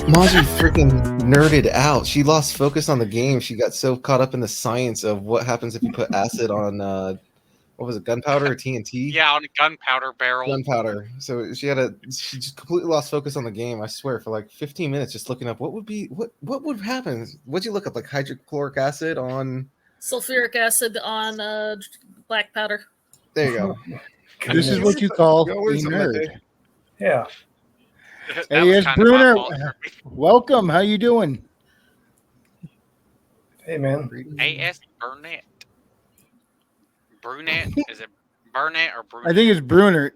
Maji freaking nerded out. She lost focus on the game. She got so caught up in the science of what happens if you put acid on what was it, gunpowder or TNT? Yeah, on a gunpowder barrel. Gunpowder. So she just completely lost focus on the game. I swear, for like 15 minutes, just looking up what would happen. What'd you look up? Like hydrochloric acid on Sulfuric acid on black powder. There you go. This is what you call You a all learn something that nerd. day. Yeah. That Hey, was yes, kind of my Bruner. fault. Welcome. How you doing? Hey, man. A.S. Burnett. Brunette? Is it Burnett or Brunette? I think it's Brunert.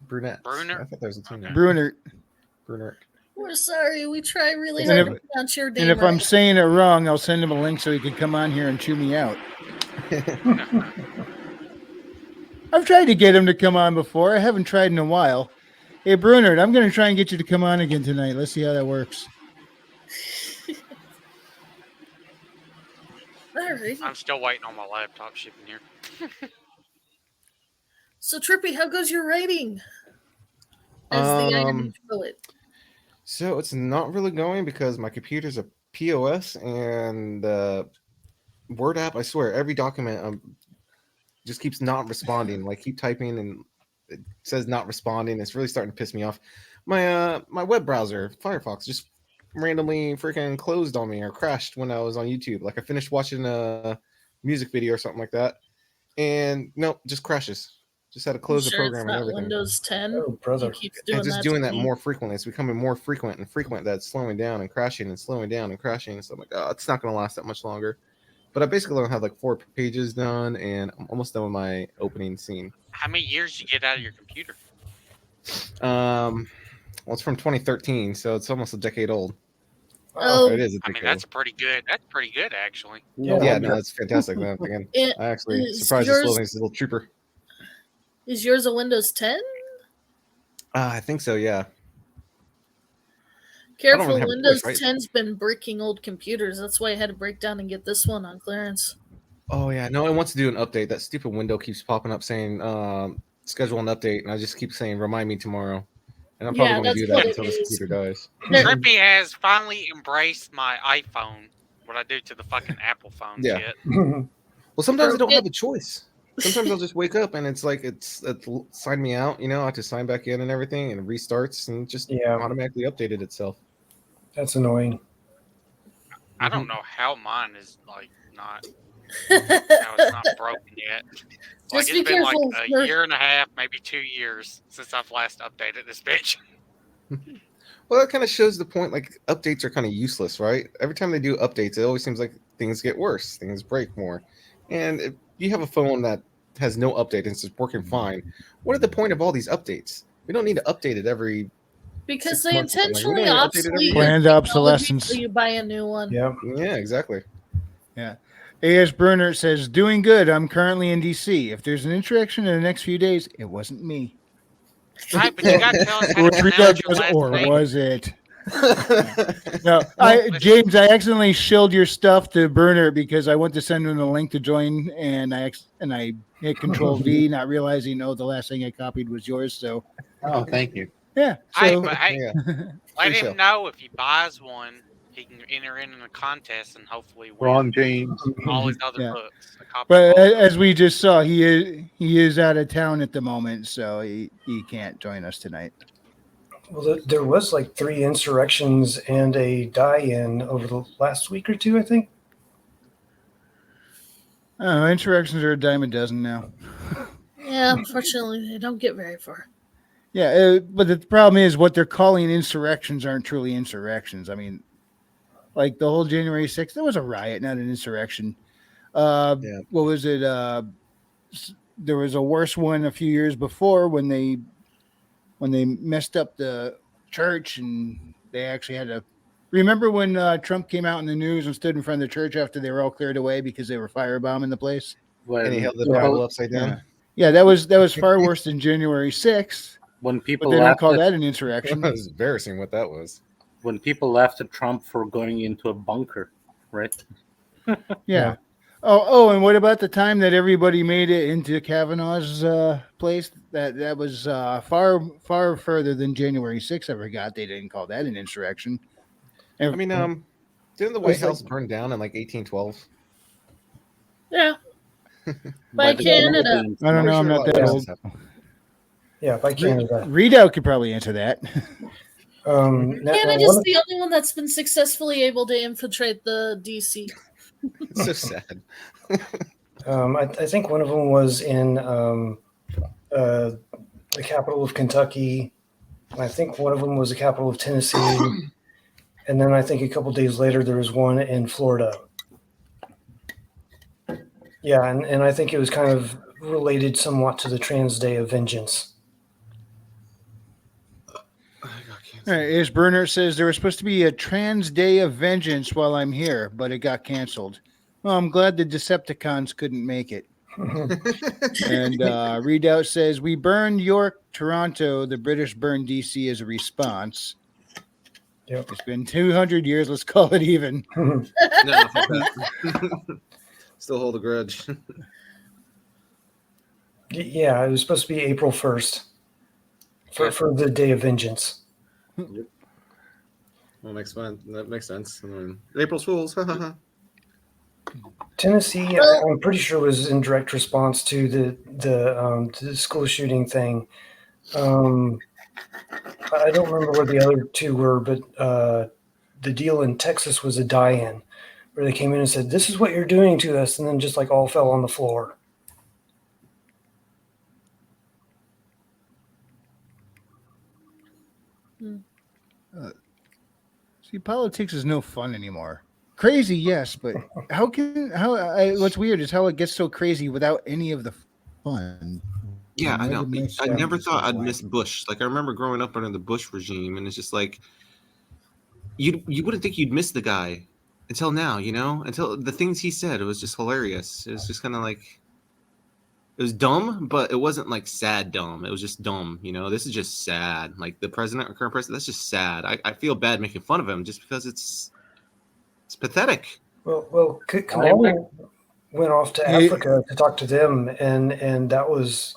Brunette. Bruner? I thought there was a two name. Brunert. Brunner. We're sorry. We try really And hard if- to pronounce your name. And if I'm right. saying it wrong, I'll send him a link so he can come on here and chew me out. I've tried to get him to come on before. I haven't tried in a while. Hey, Brunert, I'm going to try and get you to come on again tonight. Let's see how that works. All right. I'm still waiting on my laptop shipping here. So Trippy, how goes your rating? As the Iron poet. So it's not really going because my computer's a POS and Word app. I swear, every document just keeps not responding. Like keep typing and it says not responding. It's really starting to piss me off. My web browser, Firefox, just randomly freaking closed on me or crashed when I was on YouTube. Like I finished watching a music video or something like that, and no, just crashes. Just had to close the program it's not and everything. Windows 10. Oh, brother. It keeps doing And just that doing to that me. more frequently. It's becoming more frequent and frequent that it's slowing down and crashing and slowing down and crashing. So I'm like, oh, it's not going to last that much longer. But I basically only have like 4 pages done, and I'm almost done with my opening scene. How many years you get out of your computer? Well, it's from 2013, so it's almost a decade old. Oh, It is a I mean, decade that's pretty good. That's pretty good, actually. Yeah. yeah, no, that's fantastic. Man. Again, It I actually is surprised this yours- little thing's a little trooper. Is yours a Windows 10? I think so, yeah. Careful, really have a Windows choice, right? 10's been breaking old computers. That's why I had to break down and get this one on clearance. Oh yeah, no, it wants to do an update. That stupid window keeps popping up saying schedule an update, and I just keep saying remind me tomorrow. And I'm probably Yeah, going to do that's that what until it this is. computer dies. Trippy has finally embraced my iPhone. What I do to the fucking Apple phone Yeah. shit. Well, sometimes I don't It- have a choice. Sometimes I'll just wake up and it's like it's sign me out. You know, I have to sign back in and everything, and it restarts and just Yeah. automatically updated itself. That's annoying. I Mm-hmm. don't know how mine is like not how it's not broken yet. Like Just be it's been like careful a for- year and a half, maybe 2 years since I've last updated this bitch. Well, that kind of shows the point. Like updates are kind of useless, right? Every time they do updates, it always seems like things get worse, things break more. And if you have a phone that has no update and it's just working fine, what are the point of all these updates? We don't need to update it every. Because 6 they months or something. intentionally We don't need to update it every obsolete year. your Planned technology obsolescence. so you buy a new one. Yeah. Yeah, exactly. A.S. Brunner says, doing good. I'm currently in D.C. If there's an insurrection in the next few days, it wasn't me. Right, but you gotta tell us how to Rodrigo pronounce your goes, last or name. was it? No, James, I accidentally shilled your stuff to Brunner because I went to send him a link to join, and I hit Control V, not realizing the last thing I copied was yours. So Oh, thank you. yeah, Hey, so but hey, Yeah. let Free him show. know if he buys one, he can enter in a contest and hopefully win Wrong, James. all his other Yeah. books. A copy but of all of them. as we just saw, he is out of town at the moment, so he can't join us tonight. Well, there was like 3 insurrections and a die-in over the last week or 2, I think. Insurrections are a dime a dozen now. Yeah, unfortunately, they don't get very far. Yeah, but the problem is what they're calling insurrections aren't truly insurrections. I mean, like the whole January 6th, there was a riot, not an insurrection. Yeah. What was it? There was a worse one a few years before when they messed up the church and they actually had to. Remember when Trump came out in the news and stood in front of the church after they were all cleared away because they were firebombing the place? And he held the Yeah. Bible upside down. Yeah, that was far worse than January 6th, When but people they don't laughed call at, that an insurrection. It was embarrassing what that was. when people laughed at Trump for going into a bunker, right? Yeah. Oh, and what about the time that everybody made it into Kavanaugh's place? That was far further than January 6th ever got. They didn't call that an insurrection. I mean, didn't the White It's like- House burn down in like 1812? Yeah. By By the Canada. Canadians. I don't know. I'm Pretty not sure a that lot of old. things happened. Yeah, by Canada. Readout could probably answer that. Now Canada's one, the only one that's been successfully able to infiltrate the DC. It's so sad. I think one of them was in the capital of Kentucky. And I think one of them was the capital of Tennessee. And then I think a couple days later there was one in Florida. Yeah, and I think it was kind of related somewhat to the Trans Day of Vengeance. All right, Ace Burner says there was supposed to be a Trans Day of Vengeance while I'm here, but it got canceled. Well, I'm glad the Decepticons couldn't make it. And Readout says we burned York, Toronto. The British burned DC as a response. Yep. It's been 200 years. Let's call it even. No, fuck that. Still hold a grudge. Yeah, it was supposed to be April 1st for the Day of Vengeance. Well, makes fun. That makes sense. I mean, April's Fools. Tennessee, I'm pretty sure was in direct response to the school shooting thing. I don't remember what the other two were, but the deal in Texas was a die-in where they came in and said, "This is what you're doing to us," and then just like all fell on the floor. See, politics is no fun anymore. Crazy, yes, but what's weird is how it gets so crazy without any of the fun. Yeah, I know. Never miss I them, never just thought like I'd miss wacky. Bush. Like I remember growing up under the Bush regime, and it's just like you wouldn't think you'd miss the guy until now, you know? Until the things he said, it was just hilarious. It was just kind of like it was dumb, but it wasn't like sad dumb. It was just dumb, you know. This is just sad. Like the president or current president, that's just sad. I feel bad making fun of him just because it's pathetic. Well, Kamala went off to Africa to talk to them, and that was.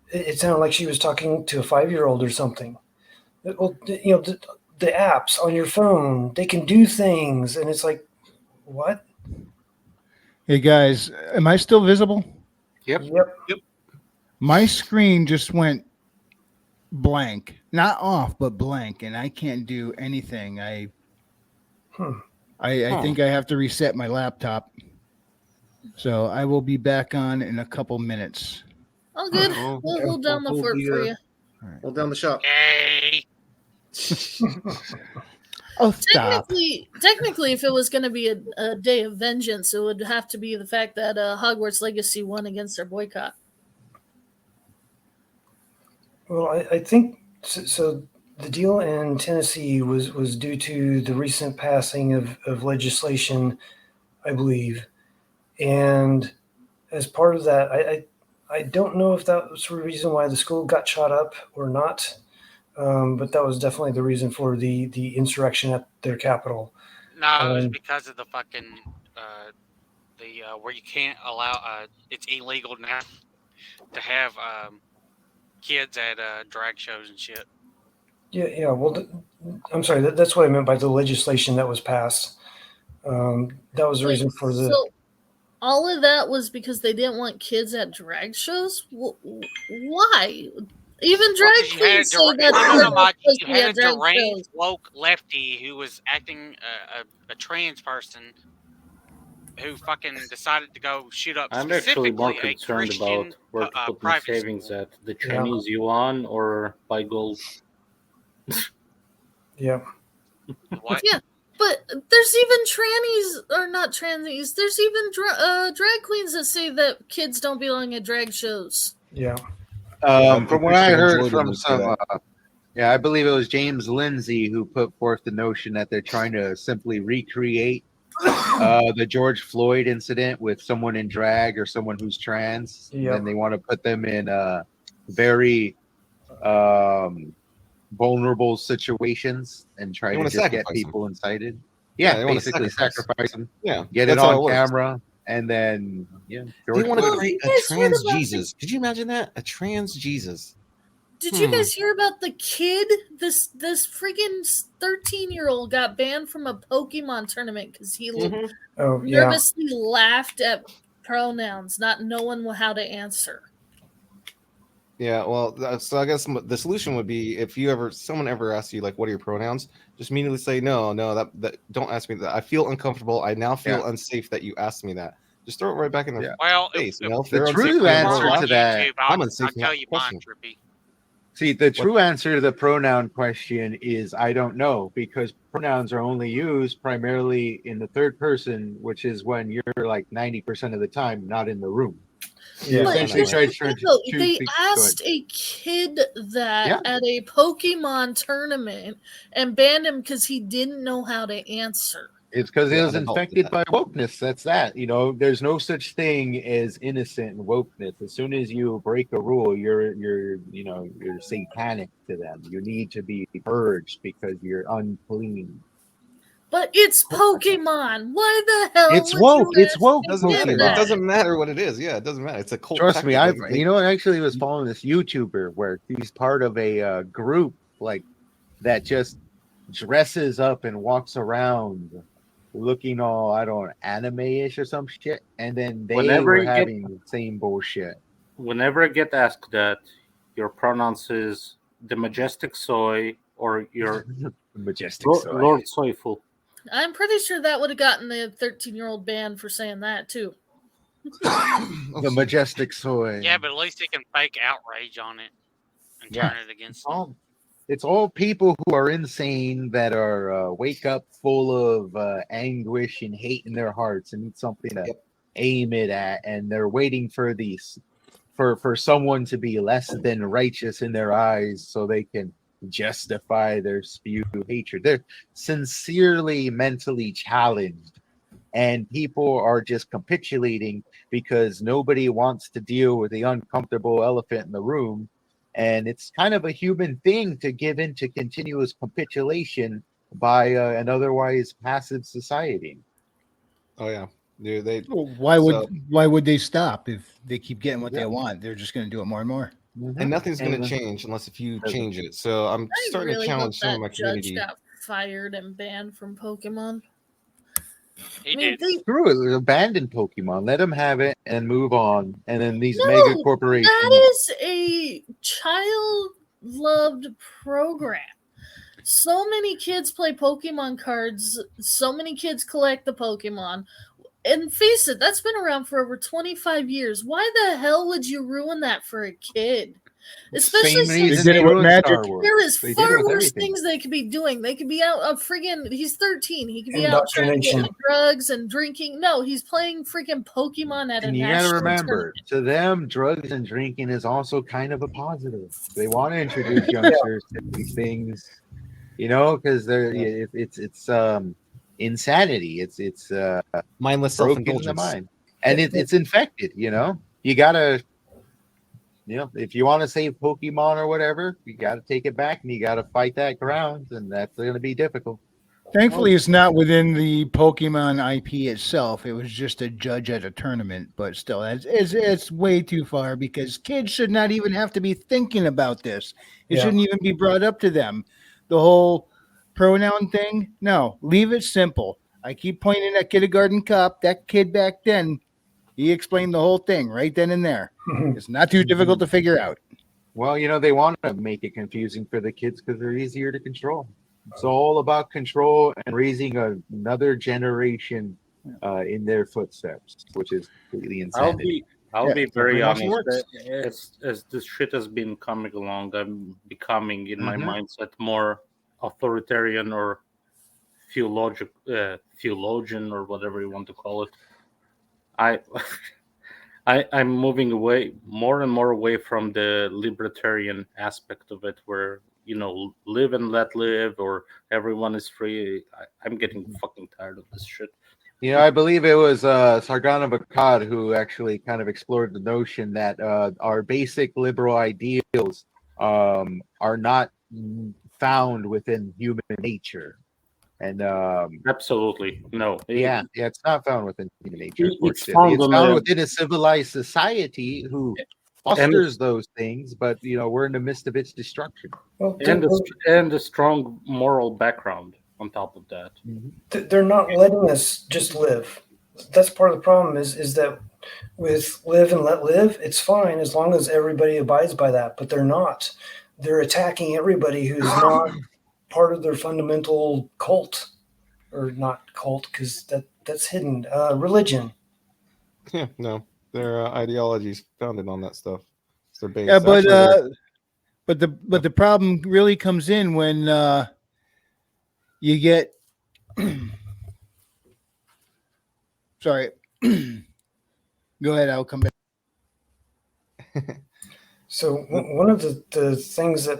It sounded like she was talking to a 5-year-old or something. Well, you know, the apps on your phone, they can do things, and it's like, what? Hey guys, am I still visible? Yep. My screen just went blank, not off, but blank, and I can't do anything. I think I have to reset my laptop. So I will be back on in a couple minutes. Oh, good. Oh, We'll okay. hold down the I'll hold fort the, for you. Hold down the shop. Yay! Oh, stop. Technically, if it was going to be a day of vengeance, it would have to be the fact that Hogwarts Legacy won against their boycott. Well, I think so. The deal in Tennessee was due to the recent passing of legislation, I believe, and as part of that, I don't know if that was the reason why the school got shot up or not, but that was definitely the reason for the insurrection at their capital. No, it was because of the fucking where you can't allow. It's illegal now to have kids at drag shows and shit. Yeah. Well, I'm sorry. That's what I meant by the legislation that was passed. That was the reason for the. So all of that was because they didn't want kids at drag shows. Why? Even drag queens say that you had a deranged woke lefty who was acting a trans person who fucking decided to go shoot up I'm actually more specifically a concerned Christian about where to put my private savings school. at. The Chinese yuan or buy gold. Yeah. What? Yeah, but there's even trannies, or not trannies, there's even drag queens that say that kids don't belong at drag shows. Yeah. From what I heard from some, I believe it was James Lindsay who put forth the notion that they're trying to simply recreate the George Floyd incident with someone in drag or someone who's trans, and they want to put them in very vulnerable situations and try to just get people incited. Yeah, basically sacrifice them. Yeah, get it on camera. And then, they want to create a trans Jesus. Could you imagine that? A trans Jesus. Did you guys hear about the kid? This freaking 13-year-old got banned from a Pokemon tournament because he Oh yeah. nervously laughed at pronouns, not knowing how to answer. Yeah, well, so I guess the solution would be if someone ever asks you like, "What are your pronouns?" Just immediately say, "No, that don't ask me that. I feel uncomfortable. I now feel unsafe that you asked me that." Just throw it right back in their Well, face. if If The they're true unsafe, answer well, to that- YouTube, I'm I'll unsafe in tell that you mine, question. Trippy. See, the true answer to the pronoun question is I don't know, because pronouns are only used primarily in the third person, which is when you're like 90% of the time not in the room. Yeah. But essentially here's tried the to thing, choose- though. choose They the- asked a kid that Yeah. at a Pokemon tournament and banned him because he didn't know how to answer. It's because it Yeah, was that helped with infected that. by wokeness. That's that. There's no such thing as innocent wokeness. As soon as you break a rule, you're satanic to them. You need to be purged because you're unclean. But it's Pokemon. Why the hell? It's would woke. you It's ask woke. a Doesn't kid matter. It that? doesn't matter what it is. Yeah, it doesn't matter. It's a cult. Trust me, tactic. I actually was following this YouTuber where he's part of a group like that just dresses up and walks around looking all anime-ish or some shit, and then they Whenever were you get- having the same bullshit. Whenever I get asked that, your pronouns is the majestic soy or your Majestic soy. Lord Soyful. I'm pretty sure that would have gotten the 13-year-old banned for saying that too. The majestic soy. Yeah, but at least he can fake outrage on it and turn it against them. It's all people who are insane that are wake up full of anguish and hate in their hearts and need something to aim it at, and they're waiting for for someone to be less than righteous in their eyes so they can justify their spewed hatred. They're sincerely mentally challenged, and people are just capitulating because nobody wants to deal with the uncomfortable elephant in the room. And it's kind of a human thing to give in to continuous capitulation by an otherwise passive society. Oh yeah, dude. Well, why would they stop if they keep getting what they want? They're just going to do it more and more. And nothing's going to change unless if you change it. So I'm I starting really to hope challenge some that of my judge community. got fired and banned from Pokemon. He I mean, did. Screw it, abandon Pokemon, let them have it and move on. And then these No, mega corporations. that is a child-loved program. So many kids play Pokemon cards. So many kids collect the Pokemon. And face it, that's been around for over 25 years. Why the hell would you ruin that for a kid? Especially Same reason since They did it with ruined Magic. Star Wars. there is They did it far with worse everything. things they could be doing. They could be out friggin' he's 13. He could be out trying to get Indoctrination. drugs and drinking. No, he's playing freaking Pokemon at a And you national gotta remember, tournament. to them, drugs and drinking is also kind of a positive. They want to introduce youngsters to these things, because it's insanity. It's Mindless broken in the self-indulgence. mind, and it's infected. You gotta, if you want to save Pokemon or whatever, you gotta take it back and you gotta fight that ground, and that's gonna be difficult. Thankfully, it's not within the Pokemon IP itself. It was just a judge at a tournament, but still, it's way too far because kids should not even have to be thinking about this. It Yeah. shouldn't even be brought up to them. The whole pronoun thing, no, leave it simple. I keep pointing at Kindergarten Cop. That kid back then, he explained the whole thing right then and there. It's not too difficult to figure out. Well, they want to make it confusing for the kids because they're easier to control. It's all about control and raising another generation in their footsteps, which is completely insanity. I'll be very pretty much honest. works. As this shit has been coming along, I'm becoming in my Mhm. mindset more authoritarian or theologian or whatever you want to call it. I'm moving away more and more away from the libertarian aspect of it, where live and let live, or everyone is free. I'm getting fucking tired of this shit. I believe it was Sargana Bakad who actually kind of explored the notion that our basic liberal ideals are not found within human nature. And Absolutely no. it's not found within human nature. It's Unfortunately, found it's on found the- within a civilized society who fosters those things, but we're in the midst of its destruction. Well, and a strong moral background on top of that. they're not letting us just live. That's part of the problem. Is that with live and let live, it's fine as long as everybody abides by that. But they're not. They're attacking everybody who's not part of their fundamental cult, or not cult, because that's hidden religion. Yeah, no, their ideology's founded on that stuff. It's their base. Yeah, but Actually, the problem really comes in when you get. Sorry. Go ahead. I'll come back. So one of the things that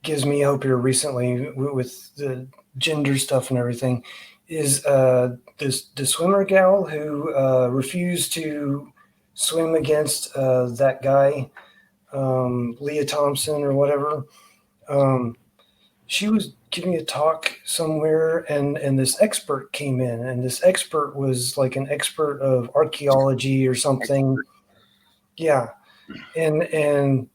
gives me hope here recently with the gender stuff and everything is the swimmer gal who refused to swim against that guy, Leah Thompson or whatever. She was giving a talk somewhere, and this expert came in, and this expert was like an expert of archaeology or something. Yeah. And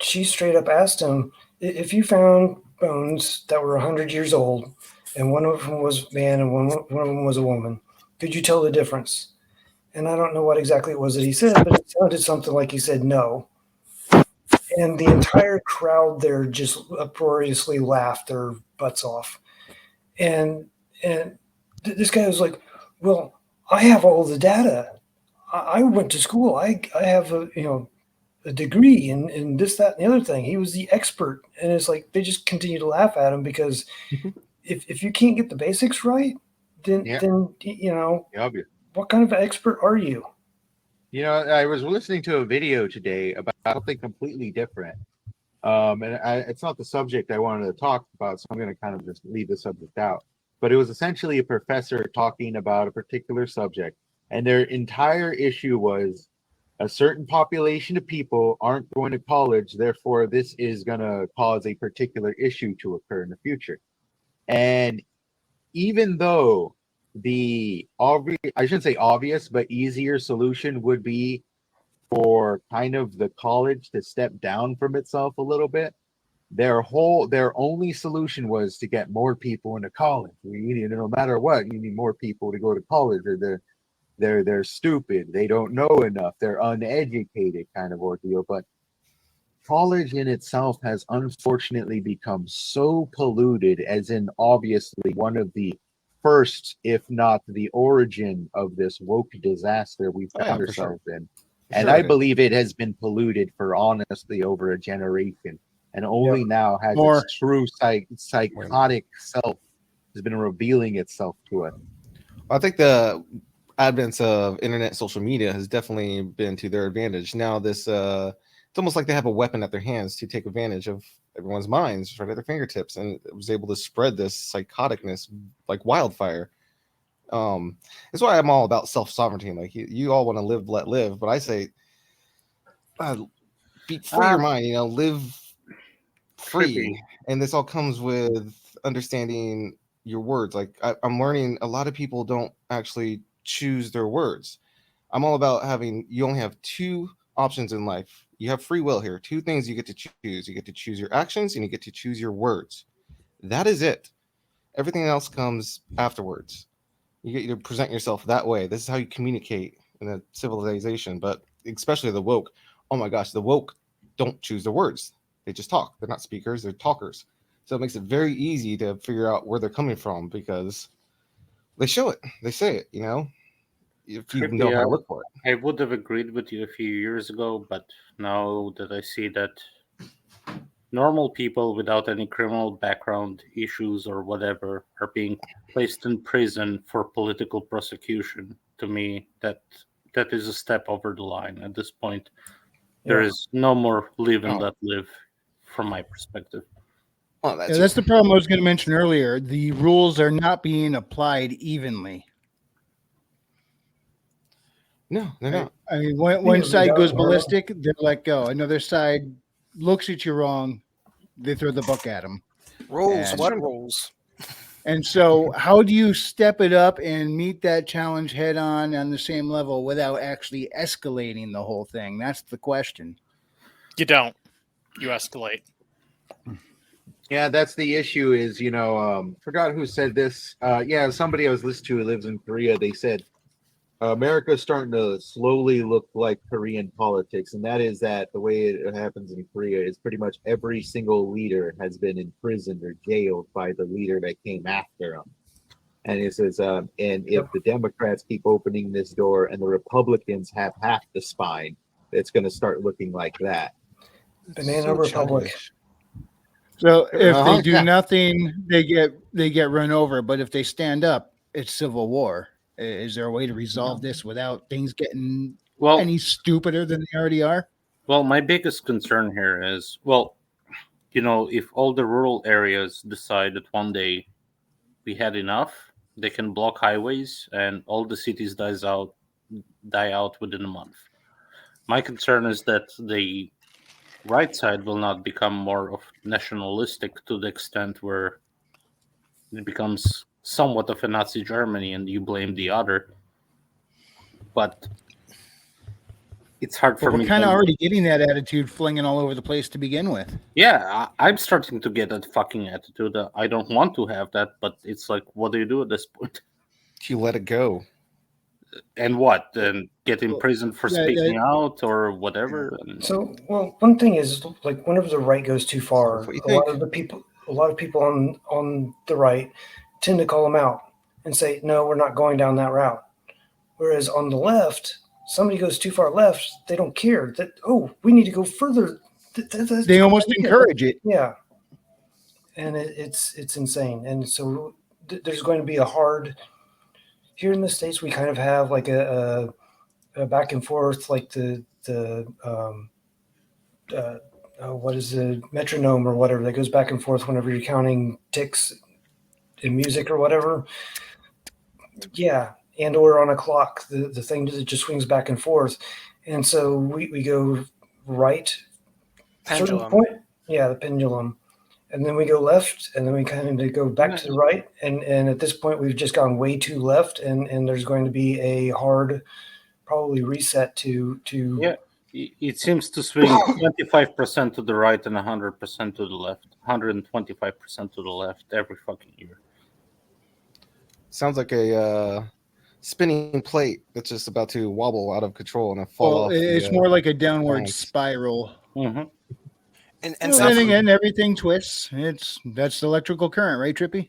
she straight up asked him, if you found bones that were 100 years old and one of them was man and one of them was a woman, could you tell the difference? And I don't know what exactly it was that he said, but it sounded something like he said no. And the entire crowd there just uproariously laughed their butts off. And this guy was like, well, I have all the data. I went to school. I have a degree in this, that, and the other thing. He was the expert. And it's like they just continue to laugh at him because if you can't get the basics right, then what kind of expert are you? I was listening to a video today about something completely different. It's not the subject I wanted to talk about, so I'm going to kind of just leave the subject out. But it was essentially a professor talking about a particular subject, and their entire issue was a certain population of people aren't going to college, therefore this is going to cause a particular issue to occur in the future. And even though I shouldn't say obvious, but easier solution would be for kind of the college to step down from itself a little bit, their only solution was to get more people into college. No matter what, you need more people to go to college, or they're stupid, they don't know enough, they're uneducated kind of ordeal. But college in itself has unfortunately become so polluted, as in obviously one of the first, if not the origin of this woke disaster we found ourselves in. And I believe it has been polluted for honestly over a generation, and only now has its true psychotic self has been revealing itself to us. I think the advent of internet, social media has definitely been to their advantage. Now it's almost like they have a weapon at their hands to take advantage of everyone's minds right at their fingertips, and it was able to spread this psychoticness like wildfire. That's why I'm all about self-sovereignty. Like you all want to live, let live, but I say be free your mind, live free. And this all comes with understanding your words. Like I'm learning a lot of people don't actually choose their words. I'm all about you only have two options in life. You have free will here. Two things you get to choose. You get to choose your actions and you get to choose your words. That is it. Everything else comes afterwards. You get to present yourself that way. This is how you communicate in a civilization, but especially the woke. Oh my gosh, the woke don't choose their words. They just talk. They're not speakers, they're talkers. So it makes it very easy to figure out where they're coming from because they show it. They say it, if you know how to look for it. I would have agreed with you a few years ago, but now that I see that normal people without any criminal background issues or whatever are being placed in prison for political prosecution, to me, that is a step over the line. At this point, there is no more live and let live from my perspective. Well, that's the problem I was going to mention earlier. The rules are not being applied evenly. No, they're not. I mean, one side goes ballistic, they let go. Another side looks at you wrong, they throw the book at them. Rules? What rules? And so, how do you step it up and meet that challenge head on the same level without actually escalating the whole thing? That's the question. You don't. You escalate. Yeah, that's the issue. Is forgot who said this. Yeah, somebody I was listening to who lives in Korea. They said America's starting to slowly look like Korean politics, and that is that the way it happens in Korea is pretty much every single leader has been imprisoned or jailed by the leader that came after them. And it says, and if the Democrats keep opening this door and the Republicans have half the spine, it's going to start looking like that. Banana Republic. So if they do nothing, they get run over. But if they stand up, it's civil war. Is there a way to resolve this without things getting any stupider than they already are? Well, my biggest concern here is, if all the rural areas decide that one day we had enough, they can block highways and all the cities die out within a month. My concern is that the right side will not become more of nationalistic to the extent where it becomes somewhat of a Nazi Germany and you blame the other. But it's hard for me. We're kind of already getting that attitude flinging all over the place to begin with. Yeah, I'm starting to get that fucking attitude. I don't want to have that, but it's like, what do you do at this point? You let it go. And what? And get imprisoned for speaking out or whatever? So, one thing is, like, whenever the right goes too far, a lot of people on the right tend to call them out and say, no, we're not going down that route. Whereas on the left, somebody goes too far left, they don't care that, we need to go further. They almost encourage it. Yeah. And it's insane. And so there's going to be a hard, here in the States, we kind of have like a back and forth, like what is the metronome or whatever that goes back and forth whenever you're counting ticks in music or whatever. Yeah. And or on a clock, the thing that just swings back and forth. And so we go right. Pendulum. Point, the pendulum. And then we go left, and then we kind of go back to the right. And at this point, we've just gone way too left, and there's going to be a hard, probably reset to. Yeah, it seems to swing 25% to the right and 100% to the left, 125% to the left every fucking year. Sounds like a spinning plate that's just about to wobble out of control and fall off. It's more like a downward spiral. Mm-hmm. And then again, everything twists. That's electrical current, right, Trippy?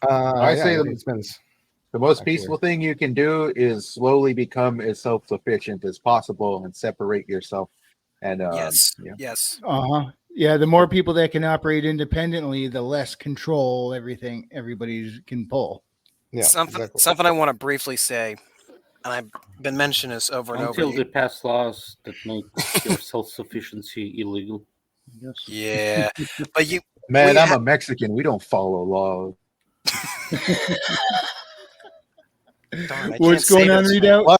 I say the most peaceful thing you can do is slowly become as self-sufficient as possible and separate yourself. And yes. Yeah, the more people that can operate independently, the less control everybody can pull. Yeah, something I want to briefly say, and I've been mentioning this over and over. Until they pass laws that make your self-sufficiency illegal. Yes. Yeah, but I'm a Mexican. We don't follow laws. What's going on, Readout?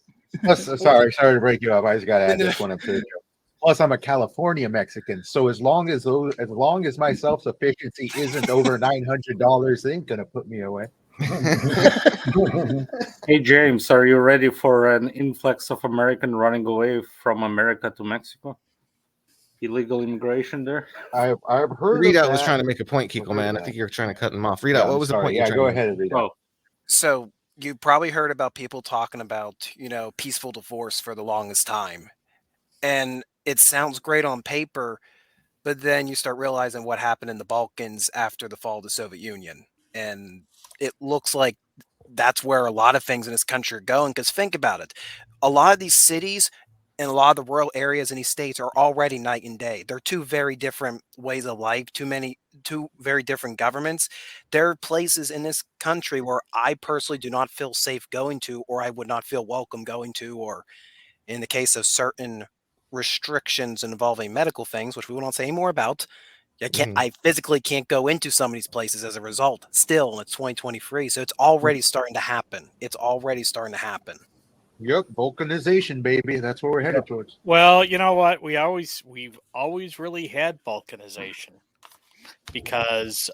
Sorry to break you up. I just got to add this one up too. Plus, I'm a California Mexican, so as long as my self-sufficiency isn't over $900, they ain't gonna put me away. Hey James, are you ready for an influx of American running away from America to Mexico? Illegal immigration there? I've heard. Readout was trying to make a point, Kiko, man. I think you're trying to cut him off. Readout, what was the point? Yeah, go ahead and read it. So you probably heard about people talking about, peaceful divorce for the longest time. And it sounds great on paper, but then you start realizing what happened in the Balkans after the fall of the Soviet Union. And it looks like that's where a lot of things in this country are going. Because think about it. A lot of these cities and a lot of the rural areas in these states are already night and day. They're two very different ways of life, two very different governments. There are places in this country where I personally do not feel safe going to, or I would not feel welcome going to, or in the case of certain restrictions involving medical things, which we won't say any more about, I physically can't go into some of these places as a result. Still, and it's 2023, so it's already starting to happen. Yep, Balkanization, baby. That's where we're headed towards. Well, you know what? We've always really had balkanization because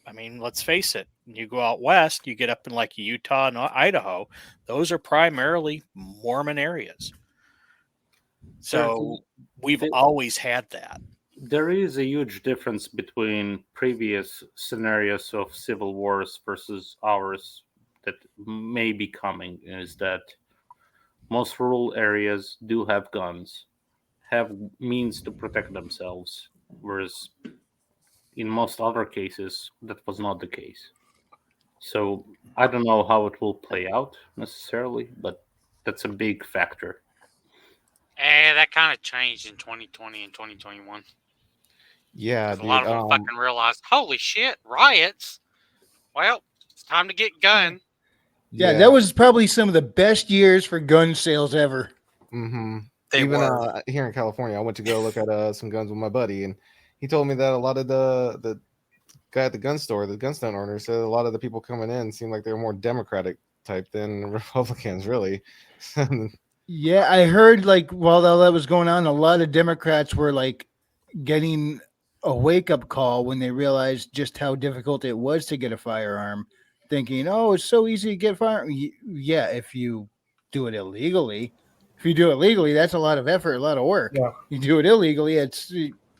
I mean, let's face it. You go out west, you get up in like Utah and Idaho. Those are primarily Mormon areas. So we've always had that. There is a huge difference between previous scenarios of civil wars versus ours that may be coming, is that most rural areas do have guns, have means to protect themselves, whereas in most other cases that was not the case. So I don't know how it will play out necessarily, but that's a big factor. That kind of changed in 2020 and 2021. Yeah, 'Cause a lot of them dude, fucking realized, holy shit, riots. Well, it's time to get gun. Yeah, that was probably some of the best years for gun sales ever. Mm-hmm. They Even were. here in California, I went to go look at some guns with my buddy, and he told me that a lot of the guy at the gun store, the gun store owner, said a lot of the people coming in seemed like they were more Democratic type than Republicans, really. Yeah, I heard like while all that was going on, a lot of Democrats were like getting a wake up call when they realized just how difficult it was to get a firearm, thinking, "Oh, it's so easy to get a firearm." Yeah, if you do it illegally. If you do it legally, that's a lot of effort, a lot of work. Yeah. You do it illegally, it's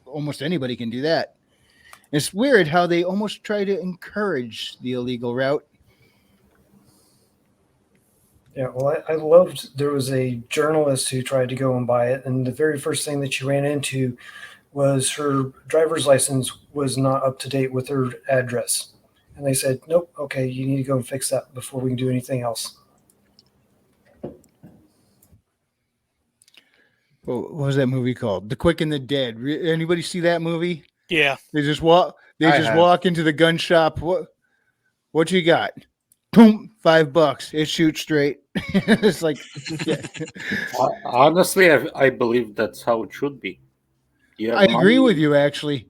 almost anybody can do that. It's weird how they almost try to encourage the illegal route. Yeah, well, I loved there was a journalist who tried to go and buy it, and the very first thing that she ran into was her driver's license was not up to date with her address. And they said, nope, okay, you need to go and fix that before we can do anything else. What was that movie called? The Quick and the Dead. Anybody see that movie? Yeah. They just walk. They I just have. walk into the gun shop. What you got? Boom, $5. It shoots straight. It's like, yeah. Honestly, I believe that's how it should be. Yeah, I agree with you actually,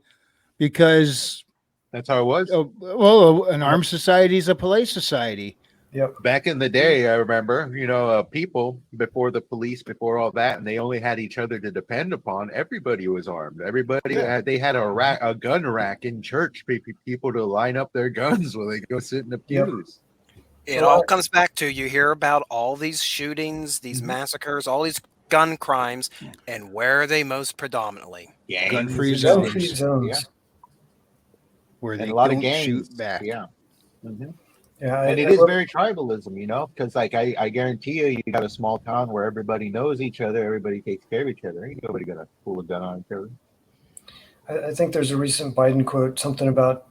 because That's how it was. an armed society is a polite society. Yep. Back in the day, I remember, people before the police, before all that, and they only had each other to depend upon. Everybody was armed. Everybody they had a gun rack in church for people to line up their guns when they go sit in the pews. It all comes back to you hear about all these shootings, these massacres, all these gun crimes, and where are they most predominantly? Gun-free Gun-free zones. zones. Yeah. Where And they a lot don't of gangs shoot back. Yeah. Mhm. Yeah, And it I is love- very tribalism, because like I guarantee you got a small town where everybody knows each other, everybody takes care of each other. Ain't nobody gonna pull a gun on each other. I think there's a recent Biden quote, something about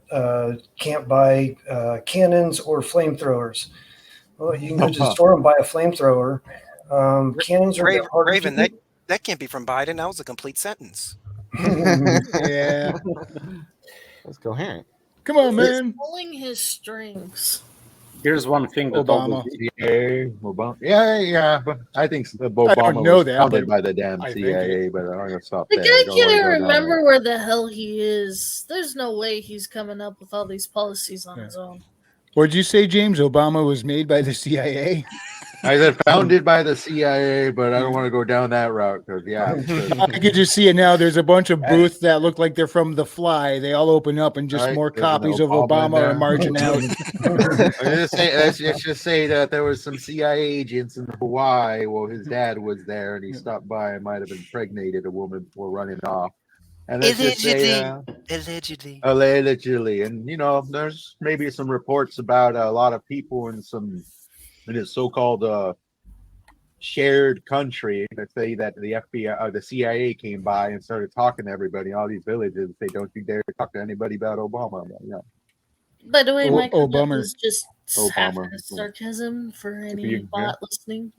can't buy cannons or flamethrowers. Well, you can go to the store and buy a flamethrower. Cannons are a bit harder Raven, to that can't be from Biden. That was a complete sentence. Yeah. That's coherent. Come on, He's man. pulling his strings. Here's one thing that Obama. Obama. Yeah, but I think Obama I don't know was that, founded but by the damn I think CIA, but I'm gonna stop The there. guy Don't wanna can't even go down remember there. where the hell he is. There's no way he's coming up with all these policies on his own. What'd you say, James? Obama was made by the CIA? I said founded by the CIA, but I don't want to go down that route because I could just see it now. There's a bunch of booths that look like they're from The Fly. They all open up and just Right, more there's an copies of Obama in Obama are there. marching out. Let's just say that there was some CIA agents in Hawaii. Well, his dad was there, and he stopped by and might have impregnated a woman before running off. And let's just say, allegedly, and there's maybe some reports about a lot of people in this so-called shared country that say that the FBI or the CIA came by and started talking to everybody in all these villages. Say, don't you dare talk to anybody about Obama. Yeah. By the way, Michael, that Obama. was just Obama. half sarcasm for any you- bot listening.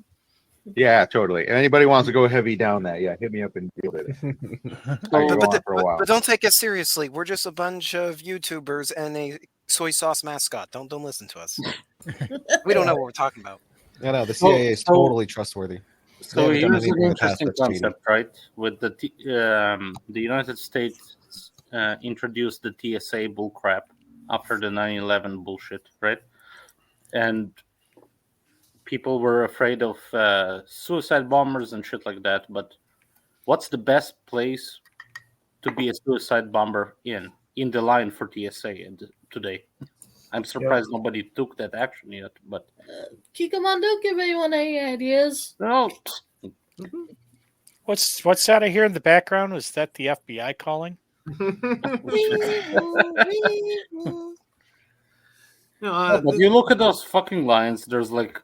Yeah, totally. If anybody wants to go heavy down that, hit me up and deal with it. I can go on for a while. But don't take us seriously. We're just a bunch of YouTubers and a soy sauce mascot. Don't listen to us. We don't know what we're talking about. Yeah, no, the CIA is totally trustworthy. So They haven't done here's an anything in the past interesting that's cheating. concept, right? With the United States introduced the TSA bullcrap after the 9/11 bullshit, right? And people were afraid of suicide bombers and shit like that. But what's the best place to be a suicide bomber in the line for TSA? And today. I'm surprised nobody took that action yet. But Kikamon, don't give anyone any ideas. no. What's that I hear in the background? Was that the FBI calling? No, But you look at those fucking lines. There's like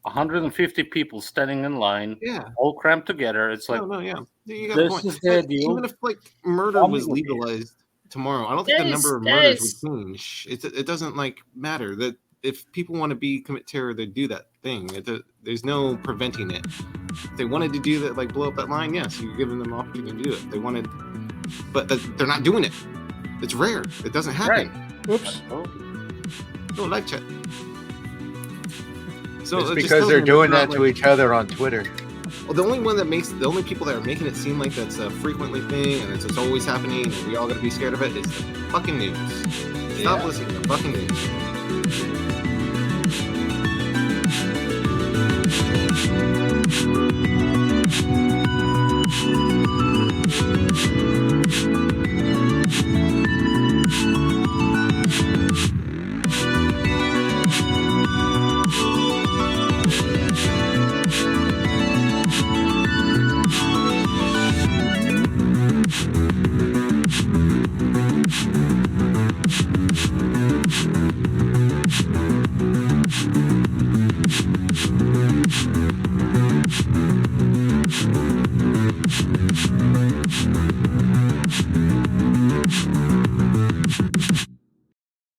150 people standing in line, yeah. all cramped together. It's like No, yeah. You got a this point. is the Like, deal. even if like murder Tell me was what it is. legalized tomorrow, I don't think the number of murders would change. It doesn't like matter that if people want to commit terror, they do that thing. There's no preventing it. If they wanted to do that, like blow up that line, yes, you're giving them the opportunity to do it. They wanted, but they're not doing it. It's rare. It doesn't happen. Oops. No live chat. So It's it just because tells they're me doing not that to each other on Twitter. Well, the only people that are making it seem like that's a frequently thing and it's always happening and we all got to be scared of it is the fucking news. Stop listening to the fucking news.